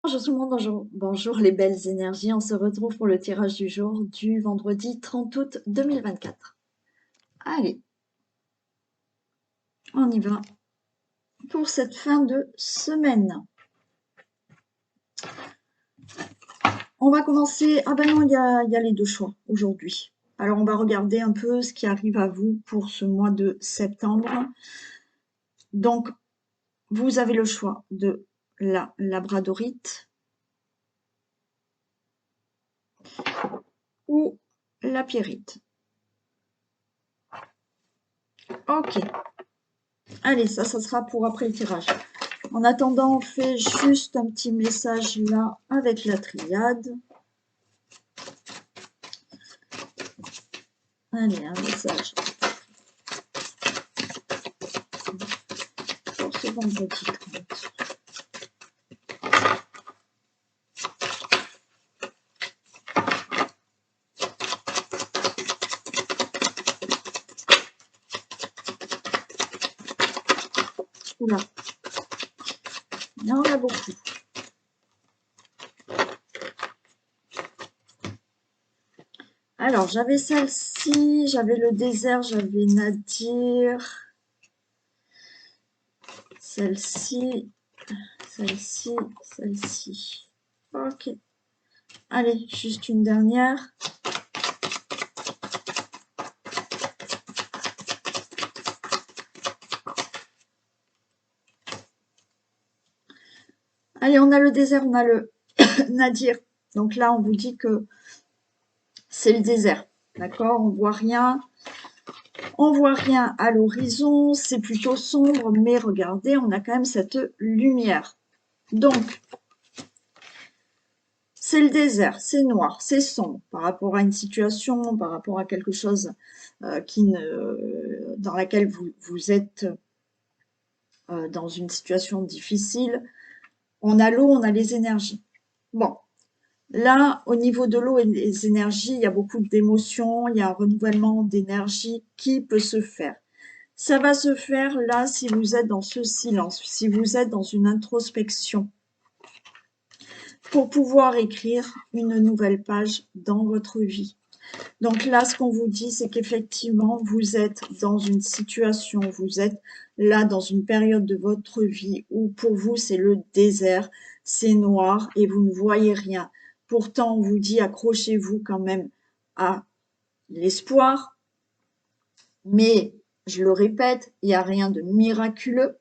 Bonjour tout le monde, bonjour les belles énergies. On se retrouve pour le tirage du jour du vendredi 30 août 2024. Allez, on y va pour cette fin de semaine. On va commencer. Ah ben non, il y a les deux choix aujourd'hui. Alors on va regarder un peu ce qui arrive à vous pour ce mois de septembre. Donc, vous avez le choix de la labradorite ou la pierrite. Ok. Allez, ça sera pour après le tirage. En attendant, on fait juste un petit message là avec la triade. Allez, un message pour ce vendredi 30. Oula, il y en a beaucoup. Alors, j'avais celle-ci, j'avais le désert, j'avais Nadir. Celle-ci, celle-ci, celle-ci. Ok. Allez, juste une dernière. Allez, on a le désert, on a le Nadir. Donc là, on vous dit que c'est le désert. D'accord? On voit rien. On voit rien à l'horizon, c'est plutôt sombre, mais regardez, on a quand même cette lumière. Donc, c'est le désert, c'est noir, c'est sombre par rapport à une situation, par rapport à quelque chose dans laquelle vous êtes dans une situation difficile. On a l'eau, on a les énergies. Bon, là, au niveau de l'eau et des énergies, il y a beaucoup d'émotions, il y a un renouvellement d'énergie qui peut se faire. Ça va se faire là si vous êtes dans ce silence, si vous êtes dans une introspection, pour pouvoir écrire une nouvelle page dans votre vie. Donc là, ce qu'on vous dit, c'est qu'effectivement, vous êtes dans une situation, vous êtes là dans une période de votre vie où pour vous, c'est le désert, c'est noir et vous ne voyez rien. Pourtant, on vous dit, accrochez-vous quand même à l'espoir, mais je le répète, il n'y a rien de miraculeux,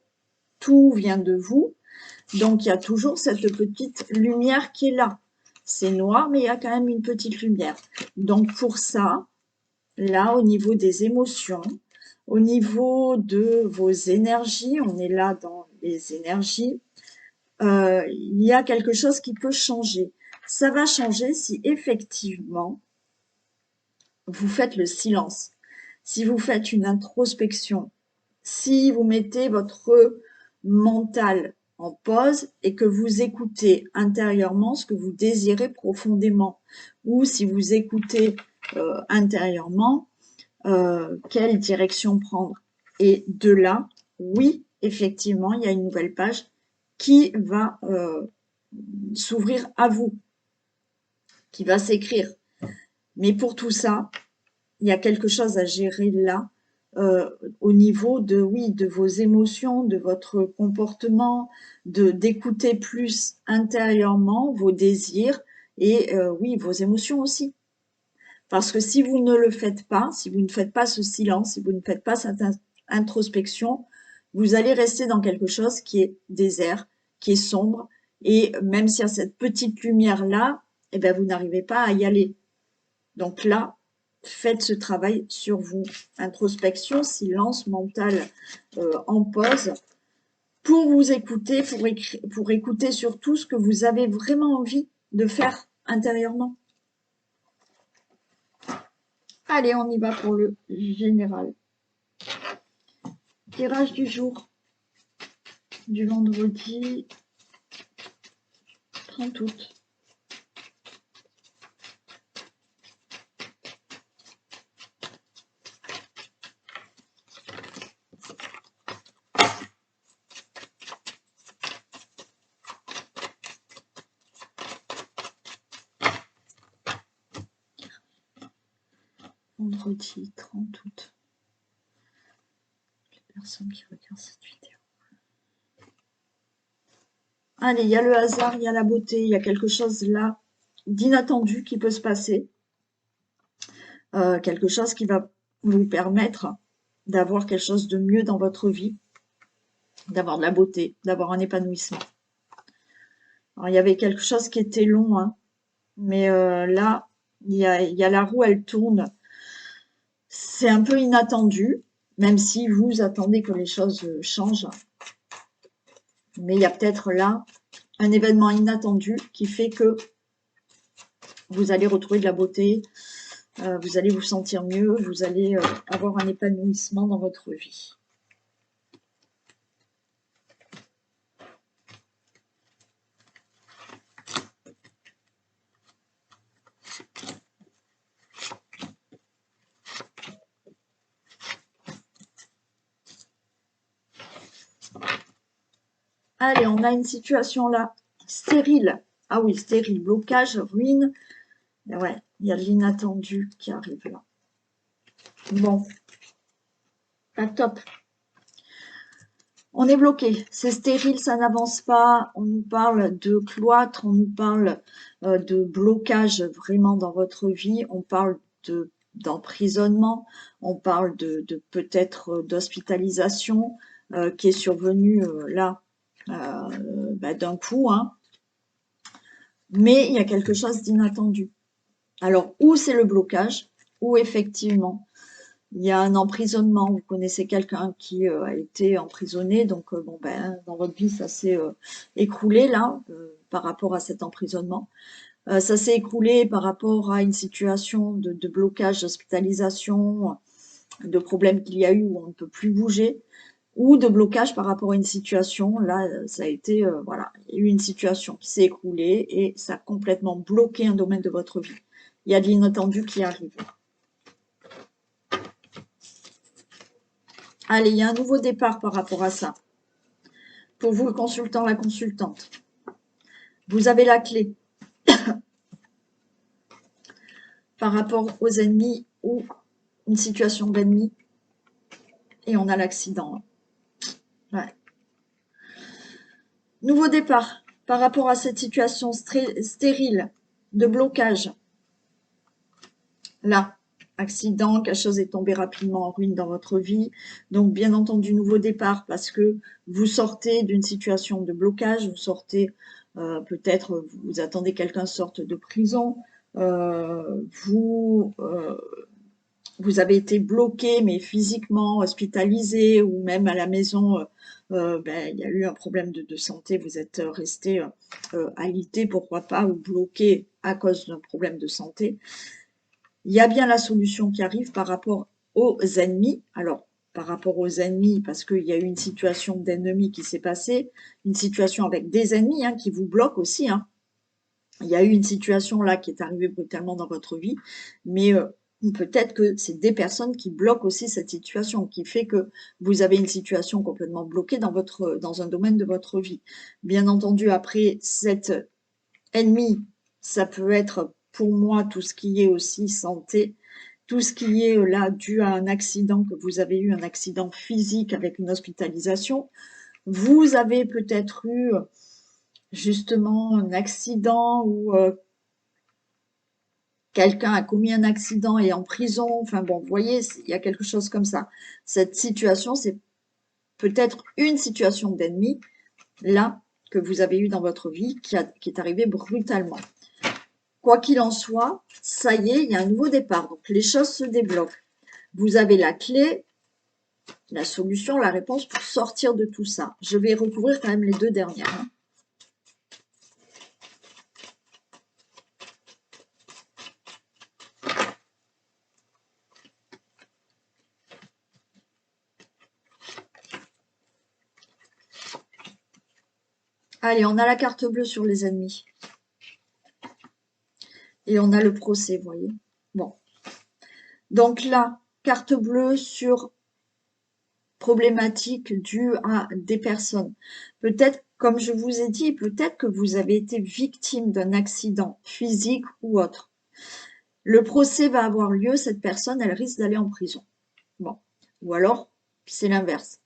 tout vient de vous, donc il y a toujours cette petite lumière qui est là. C'est noir, mais il y a quand même une petite lumière. Donc pour ça, là, au niveau des émotions, au niveau de vos énergies, on est là dans les énergies, il y a quelque chose qui peut changer. Ça va changer si effectivement vous faites le silence, si vous faites une introspection, si vous mettez votre mental en pause et que vous écoutez intérieurement ce que vous désirez profondément, ou si vous écoutez intérieurement quelle direction prendre. Et de là, oui, effectivement, il y a une nouvelle page qui va s'ouvrir à vous, qui va s'écrire. Mais pour tout ça, il y a quelque chose à gérer là, au niveau de, oui, de vos émotions, de votre comportement, d'écouter plus intérieurement vos désirs et oui, vos émotions aussi. Parce que si vous ne le faites pas, si vous ne faites pas ce silence, si vous ne faites pas cette introspection, vous allez rester dans quelque chose qui est désert, qui est sombre, et même s'il y a cette petite lumière-là, eh bien, vous n'arrivez pas à y aller. Donc là, faites ce travail sur vous. Introspection, silence mental en pause, pour vous écouter, pour écouter surtout ce que vous avez vraiment envie de faire intérieurement. Allez, on y va pour le général. Tirage du jour du vendredi 30 août. vendredi 30 août. Les personnes qui regardent cette vidéo. Allez, il y a le hasard, il y a la beauté, il y a quelque chose là d'inattendu qui peut se passer. Quelque chose qui va vous permettre d'avoir quelque chose de mieux dans votre vie, d'avoir de la beauté, d'avoir un épanouissement. Alors, il y avait quelque chose qui était long, hein, mais là, il y a la roue, elle tourne. C'est un peu inattendu, même si vous attendez que les choses changent. Mais il y a peut-être là un événement inattendu qui fait que vous allez retrouver de la beauté, vous allez vous sentir mieux, vous allez avoir un épanouissement dans votre vie. Allez, on a une situation là, stérile. Ah oui, stérile, blocage, ruine. Et ouais, il y a de l'inattendu qui arrive là. Bon, pas top. On est bloqué, c'est stérile, ça n'avance pas. On nous parle de cloître, on nous parle de blocage vraiment dans votre vie. On parle d'emprisonnement, on parle de peut-être d'hospitalisation qui est survenue là d'un coup, hein. Mais il y a quelque chose d'inattendu. Alors, où c'est le blocage, ou effectivement, il y a un emprisonnement. Vous connaissez quelqu'un qui a été emprisonné, donc bon dans votre vie, ça s'est écroulé là, par rapport à cet emprisonnement. Ça s'est écroulé par rapport à une situation de blocage, d'hospitalisation, de problèmes qu'il y a eu où on ne peut plus bouger, ou de blocage par rapport à une situation. Là, ça a été, voilà, il y a eu une situation qui s'est écroulée et ça a complètement bloqué un domaine de votre vie. Il y a de l'inattendu qui arrive. Allez, il y a un nouveau départ par rapport à ça. Pour vous, le consultant, la consultante, vous avez la clé par rapport aux ennemis ou une situation d'ennemi. Et on a l'accident. Ouais. Nouveau départ par rapport à cette situation stérile de blocage. Là, accident, quelque chose est tombé rapidement en ruine dans votre vie. Donc, bien entendu, nouveau départ parce que vous sortez d'une situation de blocage, vous sortez, peut-être, vous attendez quelqu'un sorte de prison, vous avez été bloqué, mais physiquement hospitalisé, ou même à la maison, il y a eu un problème de santé, vous êtes resté alité, pourquoi pas, ou bloqué à cause d'un problème de santé. Il y a bien la solution qui arrive par rapport aux ennemis. Alors, par rapport aux ennemis, parce qu'il y a eu une situation d'ennemi qui s'est passée, une situation avec des ennemis qui vous bloquent aussi. Il y a eu une situation là qui est arrivée brutalement dans votre vie, mais peut-être que c'est des personnes qui bloquent aussi cette situation, qui fait que vous avez une situation complètement bloquée dans un domaine de votre vie. Bien entendu, après, cet ennemi, ça peut être pour moi tout ce qui est aussi santé, tout ce qui est là dû à un accident que vous avez eu, un accident physique avec une hospitalisation. Vous avez peut-être eu justement un accident où quelqu'un a commis un accident et est en prison. Enfin bon, vous voyez, il y a quelque chose comme ça. Cette situation, c'est peut-être une situation d'ennemi, là, que vous avez eu dans votre vie, qui est arrivée brutalement. Quoi qu'il en soit, ça y est, il y a un nouveau départ. Donc, les choses se débloquent. Vous avez la clé, la solution, la réponse pour sortir de tout ça. Je vais recouvrir quand même les deux dernières. Allez, on a la carte bleue sur les ennemis. Et on a le procès, vous voyez. Bon. Donc là, carte bleue sur problématiques dues à des personnes. Peut-être, comme je vous ai dit, peut-être que vous avez été victime d'un accident physique ou autre. Le procès va avoir lieu, cette personne, elle risque d'aller en prison. Bon. Ou alors, c'est l'inverse.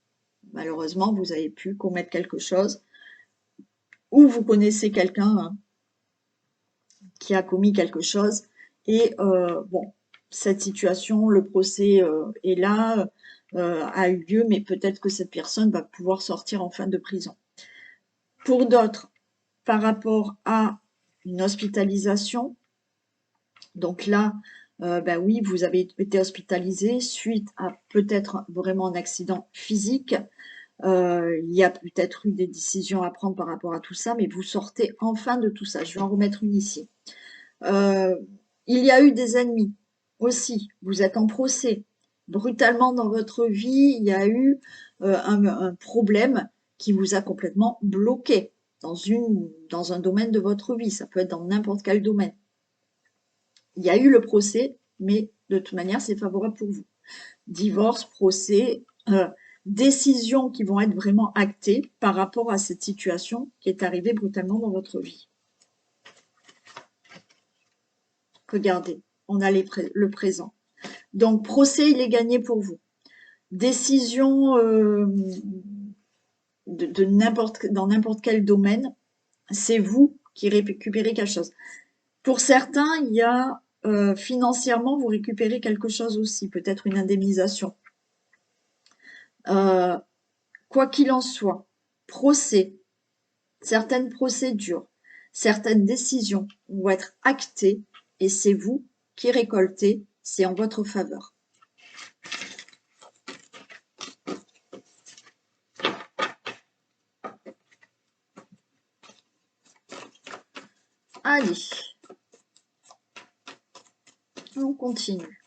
Malheureusement, vous avez pu commettre quelque chose, ou vous connaissez quelqu'un hein, qui a commis quelque chose, et bon, cette situation, le procès est là, a eu lieu, mais peut-être que cette personne va pouvoir sortir en fin de prison. Pour d'autres, par rapport à une hospitalisation, donc là, ben oui, vous avez été hospitalisé suite à peut-être vraiment un accident physique. Il y a peut-être eu des décisions à prendre par rapport à tout ça, mais vous sortez enfin de tout ça. Je vais en remettre une ici. Il y a eu des ennemis aussi. Vous êtes en procès. Brutalement dans votre vie, il y a eu un problème qui vous a complètement bloqué dans un domaine de votre vie. Ça peut être dans n'importe quel domaine. Il y a eu le procès, mais de toute manière, c'est favorable pour vous. Divorce, procès, décisions qui vont être vraiment actées par rapport à cette situation qui est arrivée brutalement dans votre vie. Regardez, on a le présent. Donc, procès, il est gagné pour vous. Décision dans n'importe quel domaine, c'est vous qui récupérez quelque chose. Pour certains, il y a financièrement, vous récupérez quelque chose aussi, peut-être une indemnisation. Quoi qu'il en soit, procès, certaines procédures, certaines décisions vont être actées et c'est vous qui récoltez, c'est en votre faveur. Allez, on continue.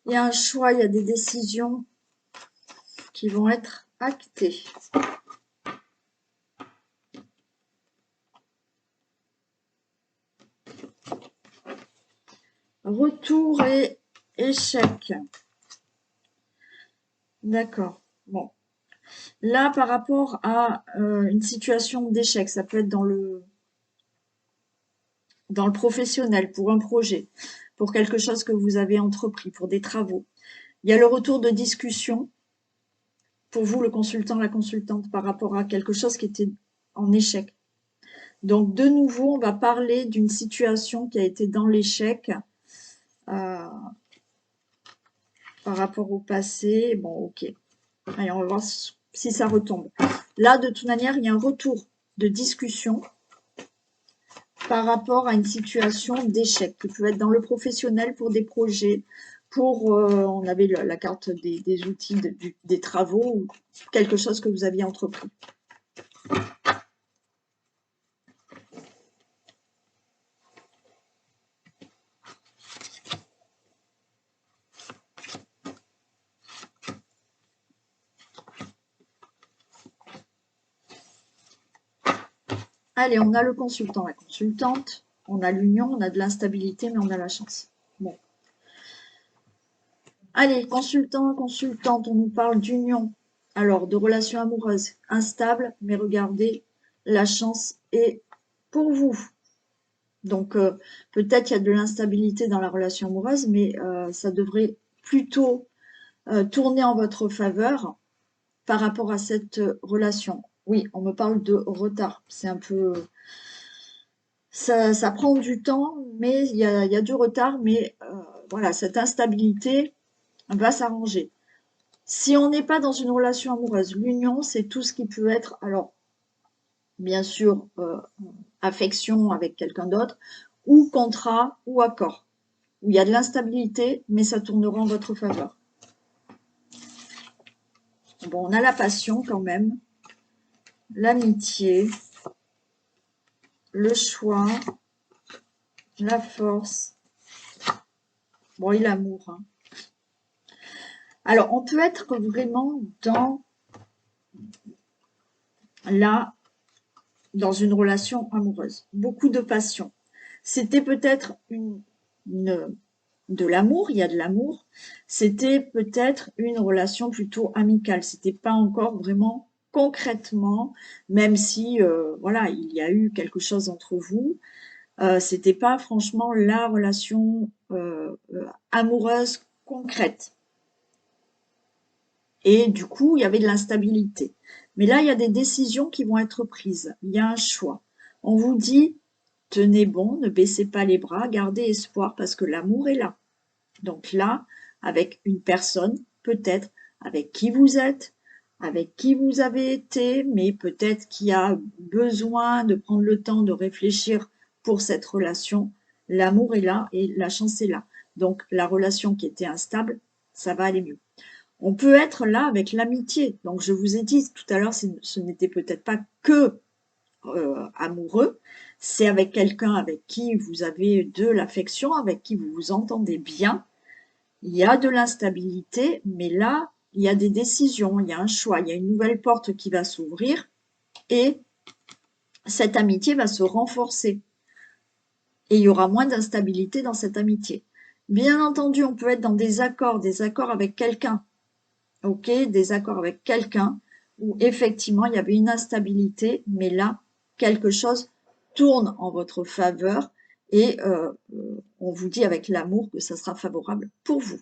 Il y a un choix, il y a des décisions qui vont être actées. Retour et échec. D'accord. Bon. Là, par rapport à une situation d'échec, ça peut être dans le professionnel, pour un projet, pour quelque chose que vous avez entrepris, pour des travaux. Il y a le retour de discussion pour vous, le consultant, la consultante, par rapport à quelque chose qui était en échec. Donc, de nouveau, on va parler d'une situation qui a été dans l'échec par rapport au passé. Bon, ok. Allez, on va voir si ça retombe. Là, de toute manière, il y a un retour de discussion par rapport à une situation d'échec, qui peut être dans le professionnel pour des projets, pour, on avait la carte des outils, des travaux, ou quelque chose que vous aviez entrepris. Allez, on a le consultant, la consultante, on a l'union, on a de l'instabilité, mais on a la chance. Bon. Allez, consultant, consultante, on nous parle d'union. Alors, de relations amoureuses instables, mais regardez, la chance est pour vous. Donc, peut-être qu'il y a de l'instabilité dans la relation amoureuse, mais ça devrait plutôt tourner en votre faveur par rapport à cette relation. Oui, on me parle de retard. C'est un peu... Ça prend du temps, mais il y a du retard, mais voilà, cette instabilité va s'arranger. Si on n'est pas dans une relation amoureuse, l'union, c'est tout ce qui peut être, alors, bien sûr, affection avec quelqu'un d'autre, ou contrat, ou accord, où il y a de l'instabilité, mais ça tournera en votre faveur. Bon, on a la passion quand même, l'amitié, le choix, la force, bon, et l'amour. Hein. Alors, on peut être vraiment dans la dans une relation amoureuse. Beaucoup de passion. C'était peut-être de l'amour, il y a de l'amour. C'était peut-être une relation plutôt amicale. C'était pas encore vraiment concrètement, même si voilà, il y a eu quelque chose entre vous. C'était pas franchement la relation amoureuse concrète. Et du coup, il y avait de l'instabilité. Mais là, il y a des décisions qui vont être prises. Il y a un choix. On vous dit, tenez bon, ne baissez pas les bras, gardez espoir parce que l'amour est là. Donc là, avec une personne, peut-être avec qui vous êtes, avec qui vous avez été, mais peut-être qui a besoin de prendre le temps de réfléchir pour cette relation. L'amour est là et la chance est là. Donc la relation qui était instable, ça va aller mieux. On peut être là avec l'amitié. Donc je vous ai dit tout à l'heure, ce n'était peut-être pas que amoureux, c'est avec quelqu'un avec qui vous avez de l'affection, avec qui vous vous entendez bien. Il y a de l'instabilité, mais là, il y a des décisions, il y a un choix, il y a une nouvelle porte qui va s'ouvrir et cette amitié va se renforcer. Et il y aura moins d'instabilité dans cette amitié. Bien entendu, on peut être dans des accords avec quelqu'un, ok, des accords avec quelqu'un où effectivement il y avait une instabilité, mais là, quelque chose tourne en votre faveur et on vous dit avec l'amour que ça sera favorable pour vous.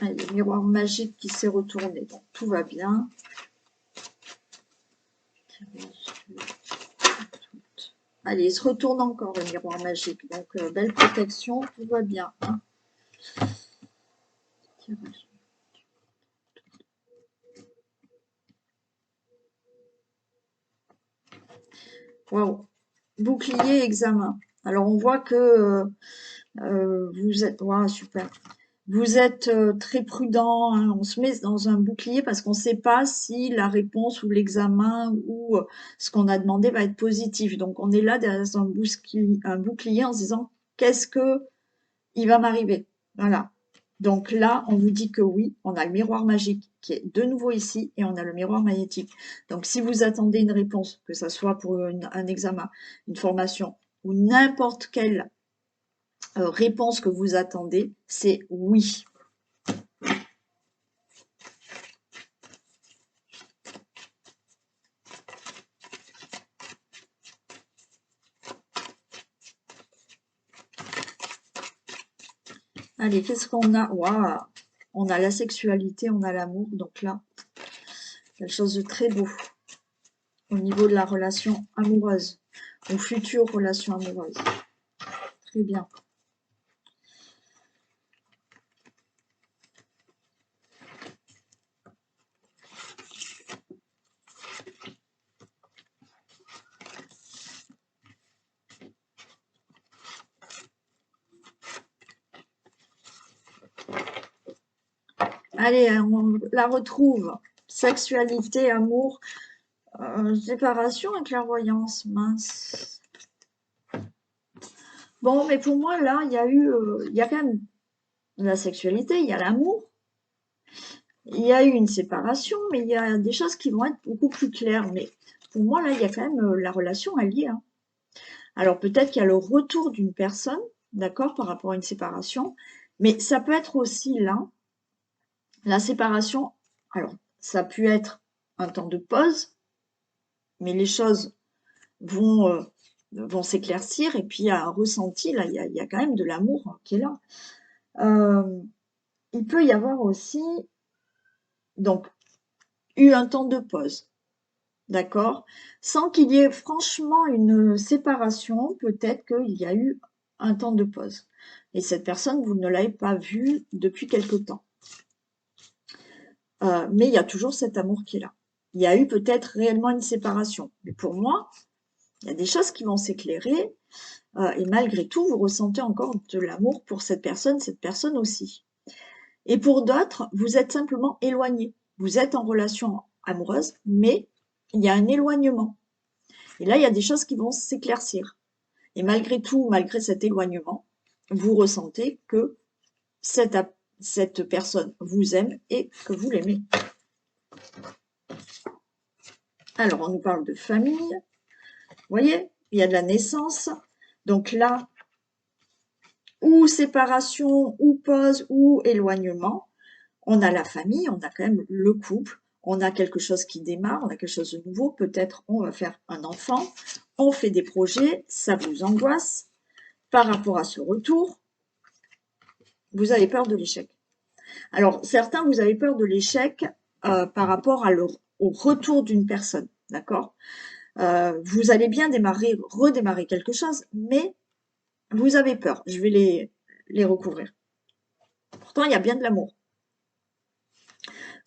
Allez, miroir magique qui s'est retourné, donc tout va bien. Allez, il se retourne encore le miroir magique, donc belle protection, tout va bien. Hein. Waouh, bouclier, examen. Alors on voit que vous êtes, waouh, super. Vous êtes très prudent, hein. On se met dans un bouclier parce qu'on ne sait pas si la réponse ou l'examen ou ce qu'on a demandé va être positif. Donc on est là dans un bouclier en se disant qu'est-ce que il va m'arriver. Voilà. Donc là, on vous dit que oui, on a le miroir magique qui est de nouveau ici et on a le miroir magnétique. Donc si vous attendez une réponse, que ce soit pour un examen, une formation ou n'importe quelle réponse que vous attendez, c'est oui. Allez, qu'est-ce qu'on a? Waouh! On a la sexualité, on a l'amour. Donc là, quelque chose de très beau au niveau de la relation amoureuse, ou future relation amoureuse. Très bien. Allez, on la retrouve. Sexualité, amour, séparation et clairvoyance. Mince. Bon, mais pour moi, là, il y a quand même la sexualité, il y a l'amour, il y a eu une séparation, mais il y a des choses qui vont être beaucoup plus claires. Mais pour moi, là, il y a quand même la relation alliée. Hein. Alors peut-être qu'il y a le retour d'une personne, d'accord, par rapport à une séparation, mais ça peut être aussi là, la séparation, alors ça peut être un temps de pause, mais les choses vont s'éclaircir et puis il y a un ressenti, là, il y a quand même de l'amour qui est là. Il peut y avoir aussi, donc, eu un temps de pause, d'accord? Sans qu'il y ait franchement une séparation, peut-être qu'il y a eu un temps de pause. Et cette personne, vous ne l'avez pas vue depuis quelque temps. Mais il y a toujours cet amour qui est là. Il y a eu peut-être réellement une séparation. Mais pour moi, Il y a des choses qui vont s'éclairer et malgré tout, vous ressentez encore de l'amour pour cette personne aussi. Et pour d'autres, vous êtes simplement éloigné. Vous êtes en relation amoureuse, mais il y a un éloignement. Et là, il y a des choses qui vont s'éclaircir. Et malgré tout, malgré cet éloignement, vous ressentez que cette personne vous aime et que vous l'aimez. Alors, on nous parle de famille. Vous voyez, il y a de la naissance. Donc là, ou séparation, ou pause, ou éloignement. On a la famille, on a quand même le couple, on a quelque chose qui démarre, on a quelque chose de nouveau, peut-être on va faire un enfant, on fait des projets, ça vous angoisse par rapport à ce retour, vous avez peur de l'échec. Alors, certains, vous avez peur de l'échec par rapport au retour d'une personne, d'accord vous allez bien redémarrer quelque chose, mais vous avez peur. Je vais les recouvrir. Pourtant, il y a bien de l'amour.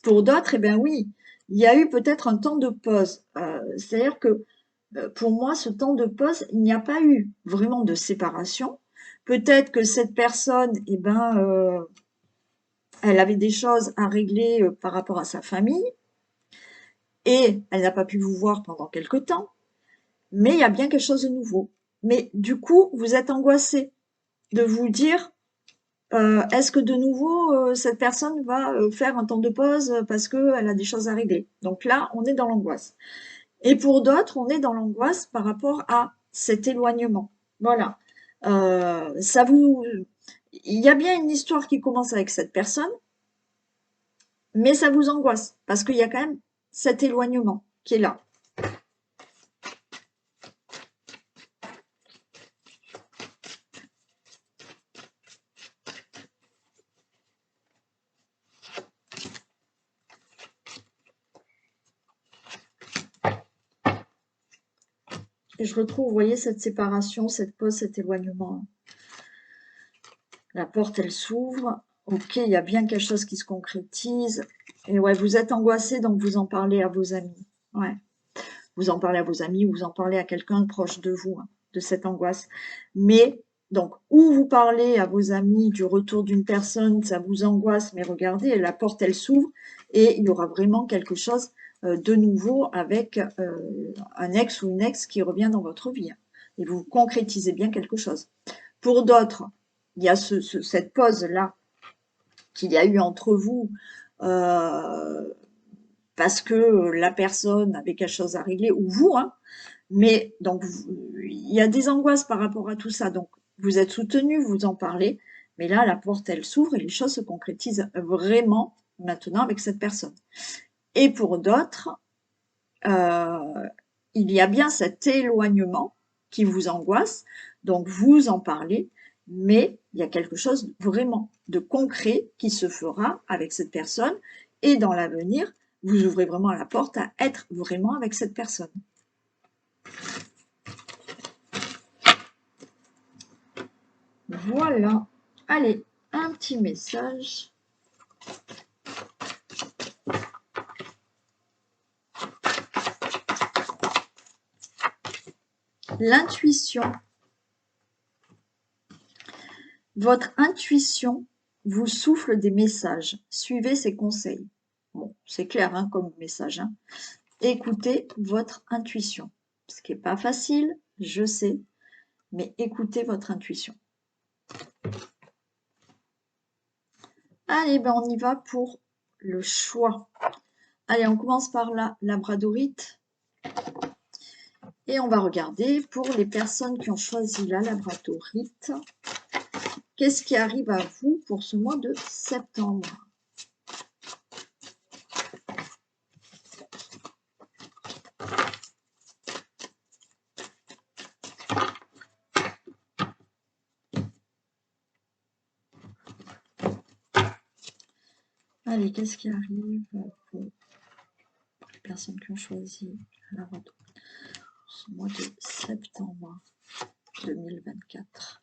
Pour d'autres, eh bien oui, il y a eu peut-être un temps de pause. C'est-à-dire que pour moi, ce temps de pause, il n'y a pas eu vraiment de séparation. Peut-être que cette personne, eh ben, elle avait des choses à régler par rapport à sa famille et elle n'a pas pu vous voir pendant quelque temps, mais il y a bien quelque chose de nouveau. Mais du coup, vous êtes angoissé de vous dire, est-ce que de nouveau, cette personne va faire un temps de pause parce qu'elle a des choses à régler. Donc là, on est dans l'angoisse. Et pour d'autres, on est dans l'angoisse par rapport à cet éloignement. Voilà. Il y a bien une histoire qui commence avec cette personne, mais ça vous angoisse parce qu'il y a quand même cet éloignement qui est là. Et je retrouve, vous voyez, cette séparation, cette pause, cet éloignement. La porte, elle s'ouvre. Ok, il y a bien quelque chose qui se concrétise. Et ouais, vous êtes angoissé, donc vous en parlez à vos amis. Ouais. Vous en parlez à vos amis ou vous en parlez à quelqu'un proche de vous, hein, de cette angoisse. Mais, donc, ou vous parlez à vos amis du retour d'une personne, ça vous angoisse, mais regardez, la porte, elle s'ouvre et il y aura vraiment quelque chose de nouveau avec un ex ou une ex qui revient dans votre vie. Hein, et vous concrétisez bien quelque chose. Pour d'autres, il y a cette pause-là qu'il y a eu entre vous parce que la personne avait quelque chose à régler, ou vous, hein, mais donc il y a des angoisses par rapport à tout ça, donc vous êtes soutenu, vous en parlez, mais là, la porte, elle s'ouvre et les choses se concrétisent vraiment maintenant avec cette personne. Et pour d'autres, il y a bien cet éloignement qui vous angoisse, donc vous en parlez, mais il y a quelque chose vraiment de concret qui se fera avec cette personne et dans l'avenir, vous ouvrez vraiment la porte à être vraiment avec cette personne. Voilà. Allez, un petit message. L'intuition. Votre intuition vous souffle des messages. Suivez ses conseils. Bon, c'est clair hein, comme message. Hein. Écoutez votre intuition. Ce qui n'est pas facile, je sais, mais écoutez votre intuition. Allez, ben on y va pour le choix. Allez, on commence par la labradorite. Et on va regarder pour les personnes qui ont choisi la labradorite. Qu'est-ce qui arrive à vous pour ce mois de septembre? Allez, qu'est-ce qui arrive pour les personnes qui ont choisi la labradorite ce mois de septembre 2024?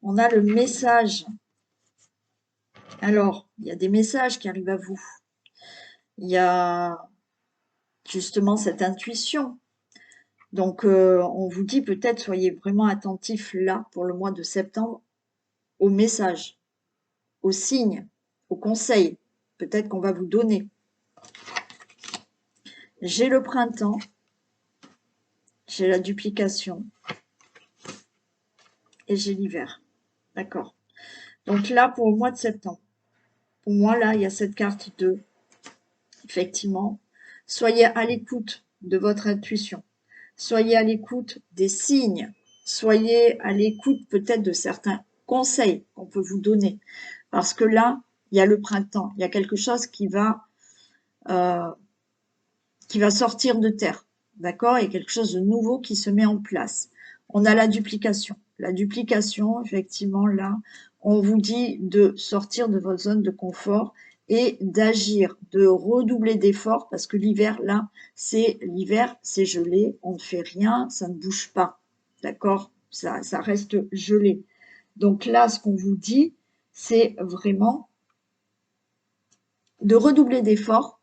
On a le message. Alors, il y a des messages qui arrivent à vous. il y a justement cette intuition. Donc, on vous dit peut-être, soyez vraiment attentifs là, pour le mois de septembre, aux messages, aux signes, aux conseils, peut-être qu'on va vous donner. J'ai le printemps, j'ai la duplication et j'ai l'hiver. D'accord. Donc là, pour le mois de septembre, pour moi, là, il y a cette carte de, effectivement, soyez à l'écoute de votre intuition. Soyez à l'écoute des signes. Soyez à l'écoute peut-être de certains conseils qu'on peut vous donner. Parce que là, il y a le printemps. Il y a quelque chose euh, qui va sortir de terre. D'accord? Il y a quelque chose de nouveau qui se met en place. On a la duplication. La duplication, effectivement, là, on vous dit de sortir de votre zone de confort et d'agir, de redoubler d'efforts parce que l'hiver, là, c'est gelé, on ne fait rien, ça ne bouge pas. D'accord? Ça reste gelé. Donc là, ce qu'on vous dit, c'est vraiment de redoubler d'efforts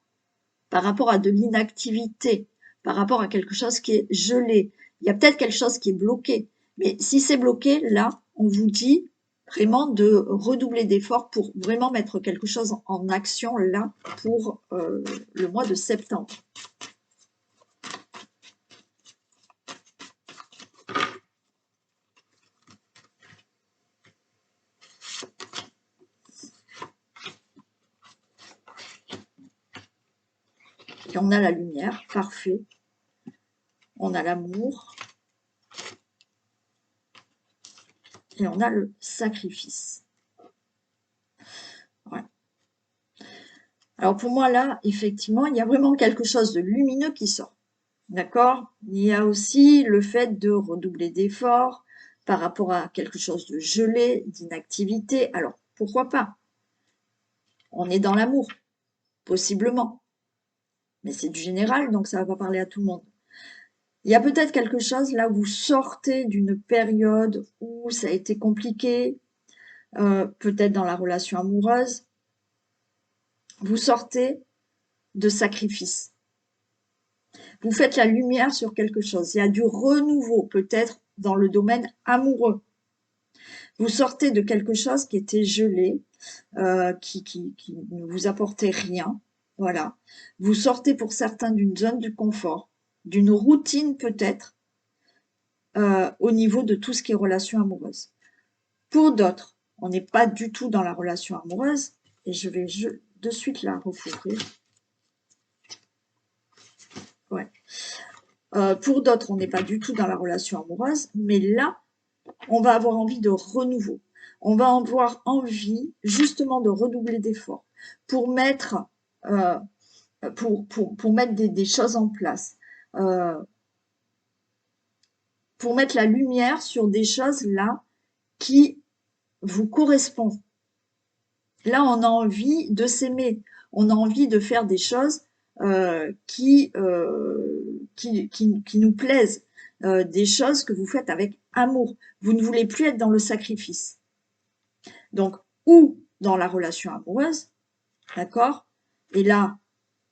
par rapport à de l'inactivité, par rapport à quelque chose qui est gelé. Il y a peut-être quelque chose qui est bloqué. Mais si c'est bloqué, là, on vous dit vraiment de redoubler d'efforts pour vraiment mettre quelque chose en action là pour le mois de septembre. Et on a la lumière, parfait. On a l'amour. Et on a le sacrifice. Ouais. Alors pour moi là, effectivement, il y a vraiment quelque chose de lumineux qui sort. D'accord? Il y a aussi le fait de redoubler d'efforts par rapport à quelque chose de gelé, d'inactivité. Alors, pourquoi pas? On est dans l'amour, possiblement. Mais c'est du général, donc ça ne va pas parler à tout le monde. Il y a peut-être quelque chose là où vous sortez d'une période où ça a été compliqué, peut-être dans la relation amoureuse. Vous sortez de sacrifice. Vous faites la lumière sur quelque chose. Il y a du renouveau, peut-être dans le domaine amoureux. Vous sortez de quelque chose qui était gelé, qui ne vous apportait rien. Voilà. Vous sortez pour certains d'une zone de confort, d'une routine peut-être, au niveau de tout ce qui est relation amoureuse. Pour d'autres, on n'est pas du tout dans la relation amoureuse, et je vais de suite la recouvrir. Ouais. Pour d'autres, on n'est pas du tout dans la relation amoureuse, mais là, on va avoir envie de renouveau. On va avoir envie justement de redoubler d'efforts pour mettre, euh, pour mettre des choses en place, euh, pour mettre la lumière sur des choses là qui vous correspondent. Là, on a envie de s'aimer, on a envie de faire des choses qui nous plaisent, des choses que vous faites avec amour. Vous ne voulez plus être dans le sacrifice. Donc, ou dans la relation amoureuse, d'accord? Et là,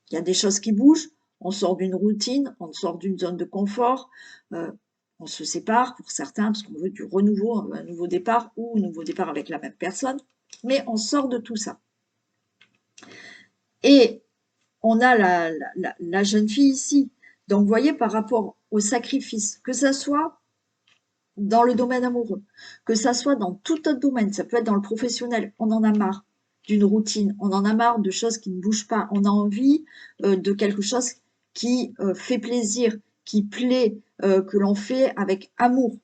il y a des choses qui bougent, on sort d'une routine, on sort d'une zone de confort, on se sépare pour certains parce qu'on veut du renouveau, un nouveau départ ou un nouveau départ avec la même personne, mais on sort de tout ça. Et on a la jeune fille ici. Donc, vous voyez, par rapport au sacrifice, que ça soit dans le domaine amoureux, que ça soit dans tout autre domaine, ça peut être dans le professionnel, on en a marre d'une routine, on en a marre de choses qui ne bougent pas, on a envie de quelque chose qui fait plaisir, qui plaît, que l'on fait avec amour,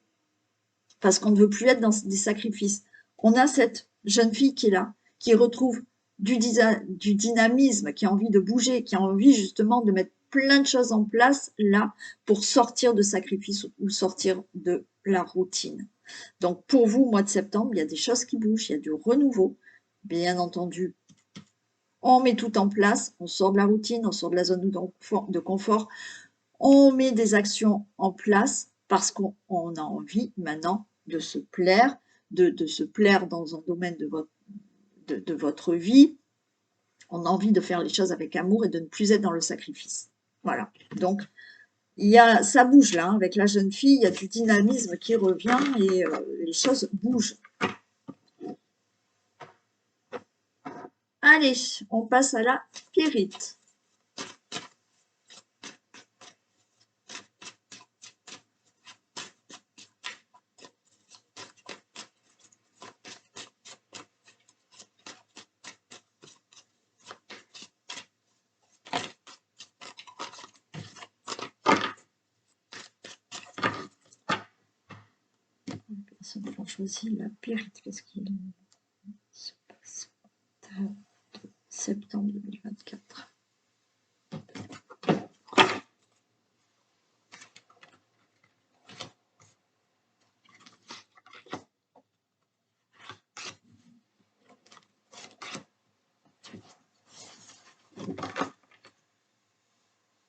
parce qu'on ne veut plus être dans des sacrifices. On a cette jeune fille qui est là, qui retrouve du dynamisme, qui a envie de bouger, qui a envie justement de mettre plein de choses en place là pour sortir de sacrifice ou sortir de la routine. Donc pour vous, mois de septembre, il y a des choses qui bougent, il y a du renouveau. Bien entendu, on met tout en place, on sort de la routine, on sort de la zone de confort, on met des actions en place parce qu'on a envie maintenant de se plaire, de se plaire dans un domaine de votre vie, On a envie de faire les choses avec amour et de ne plus être dans le sacrifice. Voilà. Donc, ça bouge là, hein. Avec la jeune fille, il y a du dynamisme qui revient et les choses bougent. Allez, on passe à la pyrite. Personne n'a choisi la pyrite. Qu'est-ce qu'il se passe? Septembre 2024.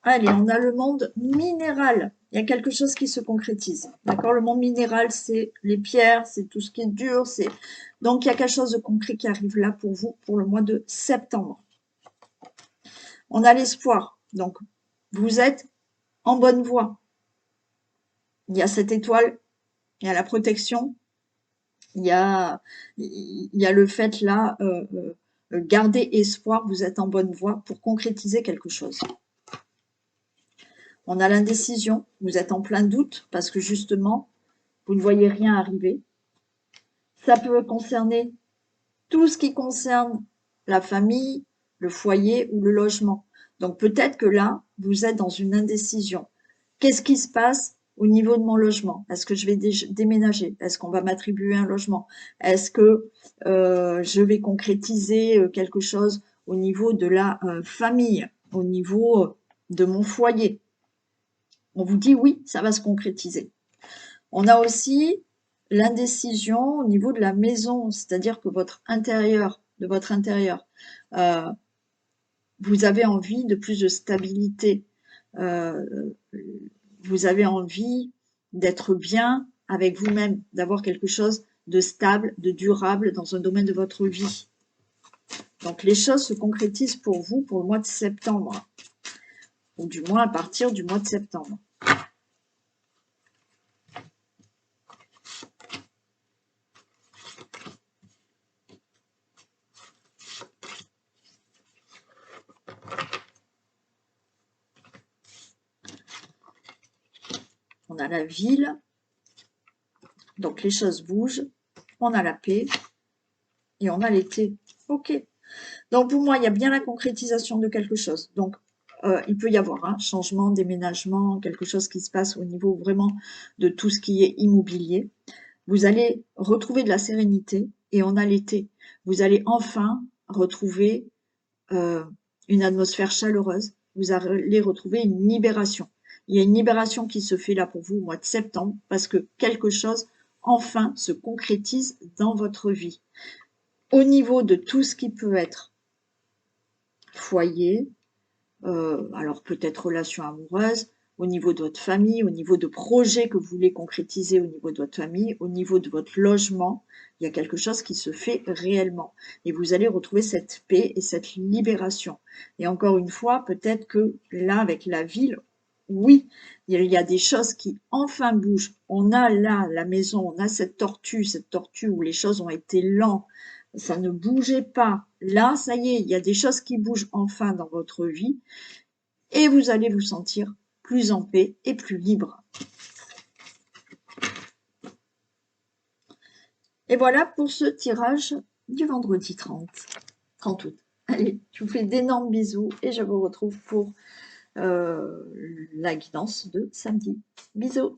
Allez, on a le monde minéral. Il y a quelque chose qui se concrétise. D'accord? Le monde minéral, c'est les pierres, c'est tout ce qui est dur. Donc, il y a quelque chose de concret qui arrive là pour vous pour le mois de septembre. On a l'espoir. Donc, vous êtes en bonne voie. Il y a cette étoile, il y a la protection, il y a le fait là, garder espoir, vous êtes en bonne voie pour concrétiser quelque chose. On a l'indécision, vous êtes en plein doute parce que justement, vous ne voyez rien arriver. Ça peut concerner tout ce qui concerne la famille, le foyer ou le logement. Donc peut-être que là, vous êtes dans une indécision. Qu'est-ce qui se passe au niveau de mon logement? Est-ce que je vais déménager? Est-ce qu'on va m'attribuer un logement? Est-ce que je vais concrétiser quelque chose au niveau de la famille, au niveau de mon foyer? On vous dit oui, ça va se concrétiser. On a aussi l'indécision au niveau de la maison, c'est-à-dire que de votre intérieur, vous avez envie de plus de stabilité. Vous avez envie d'être bien avec vous-même, d'avoir quelque chose de stable, de durable dans un domaine de votre vie. Donc les choses se concrétisent pour vous pour le mois de septembre, ou du moins à partir du mois de septembre. On a la ville, donc les choses bougent, on a la paix et on a l'été. Ok. Donc pour moi, il y a bien la concrétisation de quelque chose. Donc il peut y avoir un changement, déménagement, quelque chose qui se passe au niveau vraiment de tout ce qui est immobilier. Vous allez retrouver de la sérénité et on a l'été. Vous allez enfin retrouver une atmosphère chaleureuse. Vous allez retrouver une libération. Il y a une libération qui se fait là pour vous au mois de septembre parce que quelque chose enfin se concrétise dans votre vie. Au niveau de tout ce qui peut être foyer, alors peut-être relation amoureuse, au niveau de votre famille, au niveau de projets que vous voulez concrétiser au niveau de votre famille, au niveau de votre logement, il y a quelque chose qui se fait réellement. Et vous allez retrouver cette paix et cette libération. Et encore une fois, peut-être que là, avec la ville, oui, il y a des choses qui enfin bougent. On a là la maison, on a cette tortue où les choses ont été lentes, ça ne bougeait pas. Là, ça y est, il y a des choses qui bougent enfin dans votre vie et vous allez vous sentir plus en paix et plus libre. Et voilà pour ce tirage du vendredi 30 août. Allez, je vous fais d'énormes bisous et je vous retrouve pour la guidance de samedi. Bisous!